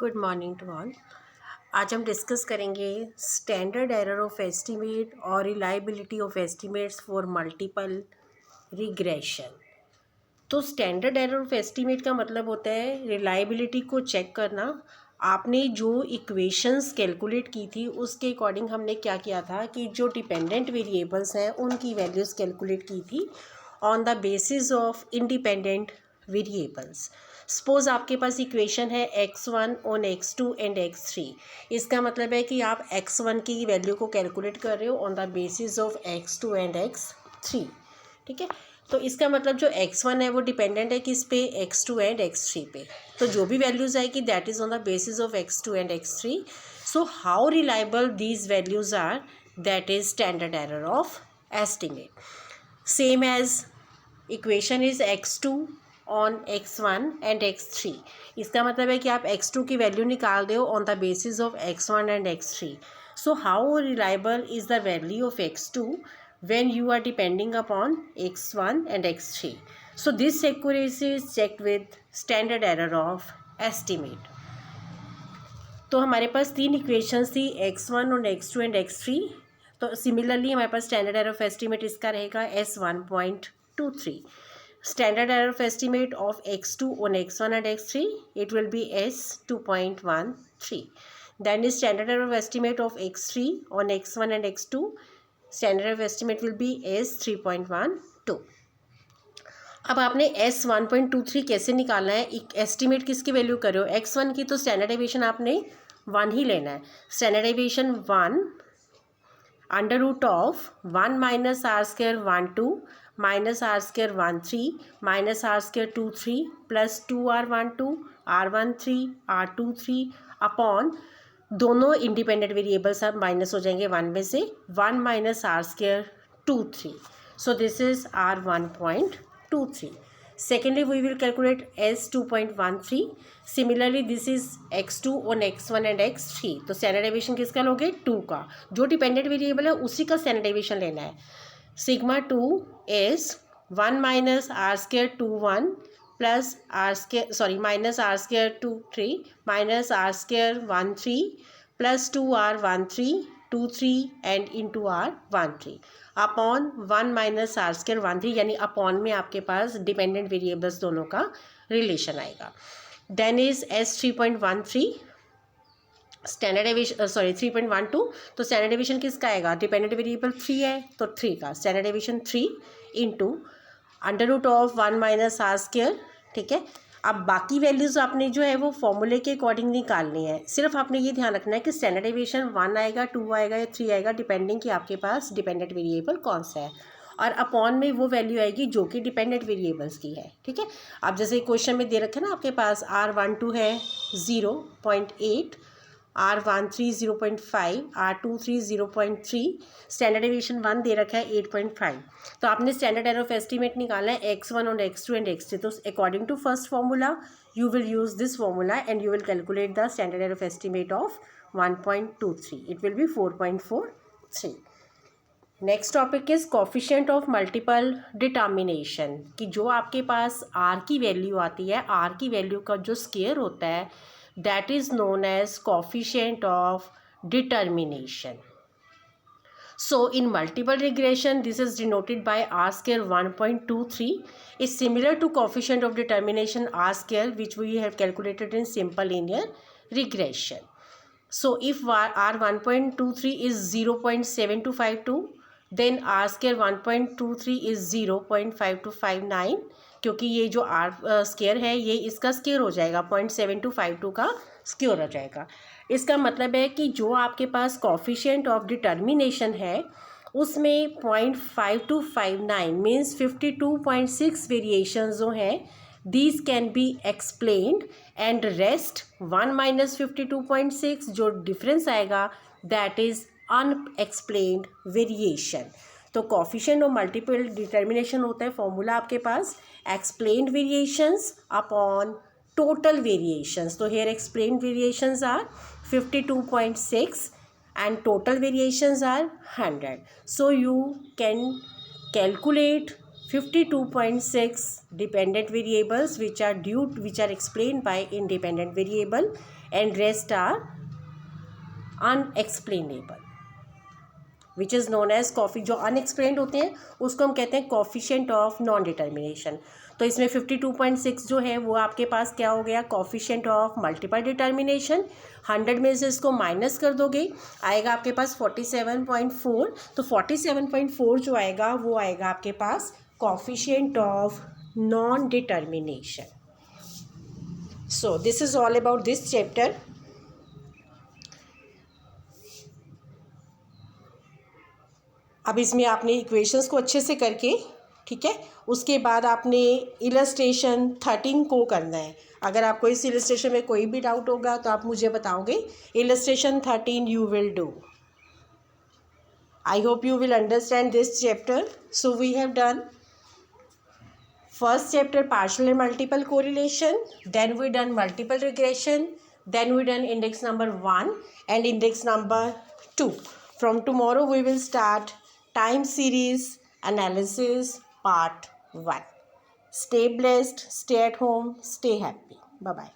Good morning to all. आज हम discuss करेंगे स्टैंडर्ड एरर ऑफ एस्टीमेट और reliability of estimates for multiple regression. तो स्टैंडर्ड एरर ऑफ एस्टीमेट का मतलब होता है रिलायबिलिटी को चेक करना। आपने जो इक्वेशंस कैलकुलेट की थी उसके अकॉर्डिंग हमने क्या किया था कि जो डिपेंडेंट वेरिएबल्स हैं उनकी वैल्यूज़ कैलकुलेट की थी on the basis of independent variables. Suppose आपके पास इक्वेशन है x1 on x2 and x3। इसका मतलब है कि आप x1 की वैल्यू को कैलकुलेट कर रहे हो on the basis of x2 and x3। ठीक है, तो इसका मतलब जो x1 है वो डिपेंडेंट है किस पे, x2 एंड x3 पे। तो जो भी वैल्यूज़ आएगी that is on the basis of x2 and x3। So how reliable these values are, that is standard error of estimate. Same as equation is x2 on x1 and x3। इसका मतलब है कि आप x2 की value निकाल दो on the basis of x1 and x3। So how reliable is the value of x2 when you are depending upon x1 and x3. So this accuracy is checked with standard error of estimate. तो हमारे पास तीन equations थी x1 और x2 and x3। तो similarly हमारे पास standard error of estimate इसका रहेगा S1.23। Standard error of estimate of x2 on x1 and x3 it will be S2.13। then is standard error of estimate of x3 on x1 and x2, standard error of estimate will be S3.12। अब आपने S1.23 कैसे निकालना है, एक estimate किसकी value कर रहे हो, x1 की, तो स्टैंडर्ड डेविएशन आपने 1 ही लेना है। Standard deviation 1 under root of 1 minus R square 1 2 minus R square 1 3 minus R square 2 3 plus 2r1 2 r1 3 r2 3 upon दोनों इंडिपेंडेंट वेरिएबल्स अब माइनस हो जाएंगे 1 में से, 1 minus R square 2 3। So this is R1.23। secondly we will calculate S2.13। similarly this is x2 on x1 and x3। तो standard deviation किसका लोगे, 2 का। जो डिपेंडेंट वेरिएबल है उसी का स्टैंडर्ड डेविएशन लेना है। Sigma 2 is 1 minus R square 2 1 plus R square sorry minus R square 2 3 minus R square 1 3 plus 2r1 3 2 3 and into r1 3 upon 1 minus R square 1 3, यानी अपॉन में आपके पास डिपेंडेंट वेरिएबल्स दोनों का रिलेशन आएगा। Then is S3.13 standard deviation 3.12। तो standard deviation किसका आएगा, dependent variable 3 है तो 3 का standard deviation 3 into under root of 1 minus R square. ठीक है, अब बाकी वैल्यूज़ आपने जो है वो फॉर्मूले के अकॉर्डिंग निकालनी है। सिर्फ आपने ये ध्यान रखना है कि स्टैंडर्ड डेविएशन 1 आएगा 2 आएगा या 3 आएगा, डिपेंडिंग कि आपके पास डिपेंडेंट वेरिएबल कौन सा है, और अपॉन में वो वैल्यू आएगी जो कि डिपेंडेंट वेरिएबल्स की है। ठीक है, अब जैसे क्वेश्चन में दे रखे ना आपके पास R12 है 0.8, R13 0.5, R23 0.3, स्टैंडर्ड डेविएशन 1 दे रखा है 8.5। तो आपने स्टैंडर्ड एरर ऑफ एस्टिमेट निकालना है x1 और x2 एंड x3। तो according to first formula you will use this formula and you will calculate the standard error of estimate of 1.23। It will be 4.43। Next topic is coefficient of multiple determination, कि जो आपके पास r की value आती है, r की value का जो square होता है that is known as coefficient of determination. So in multiple regression this is denoted by r square 1.23 is similar to coefficient of determination r square which we have calculated in simple linear regression. So if r 1.23 is 0.7252 then r square 1.23 is 0.5259, क्योंकि ये जो r square है ये इसका square हो जाएगा 0.7252 का square हो जाएगा। इसका मतलब है कि जो आपके पास कोफिशिएंट ऑफ डिटर्मिनेशन है उसमें 0.5259 मीन्स 52.6 वेरिएशन जो हैं these can be explained and rest 1 minus 52.6 जो डिफरेंस आएगा that is unexplained variation। तो कोफिशिएंट और मल्टीपल डिटर्मिनेशन होता है फॉर्मूला आपके पास explained variations upon total variations. तो here explained variations are 52.6 and total variations are 100. So you can calculate 52.6 dependent variables which are explained by independent variable and rest are unexplainable, which is known as coffee. जो unexplained होते हैं उसको हम कहते हैं coefficient of non determination. तो इसमें 52.6 जो है वो आपके पास क्या हो गया, कॉफिशिएंट ऑफ मल्टीपल डिटर्मिनेशन. 100 में से इसको माइनस कर दोगे, आएगा आपके पास 47.4. तो 47.4 जो आएगा वो आएगा आपके पास coefficient of non determination. So this is all about this chapter. अब इसमें आपने इक्वेशंस को अच्छे से करके, ठीक है, उसके बाद आपने इलस्ट्रेशन 13 को करना है. अगर आपको इस इलस्ट्रेशन में कोई भी डाउट होगा तो आप मुझे बताओगे. Illustration 13 you will do. I hope you will understand this chapter. So we have done first chapter partial and multiple correlation, then we done multiple regression, then we done index number 1 and index number 2. From tomorrow we will start time series analysis part 1. Stay blessed, stay at home, stay happy. Bye bye.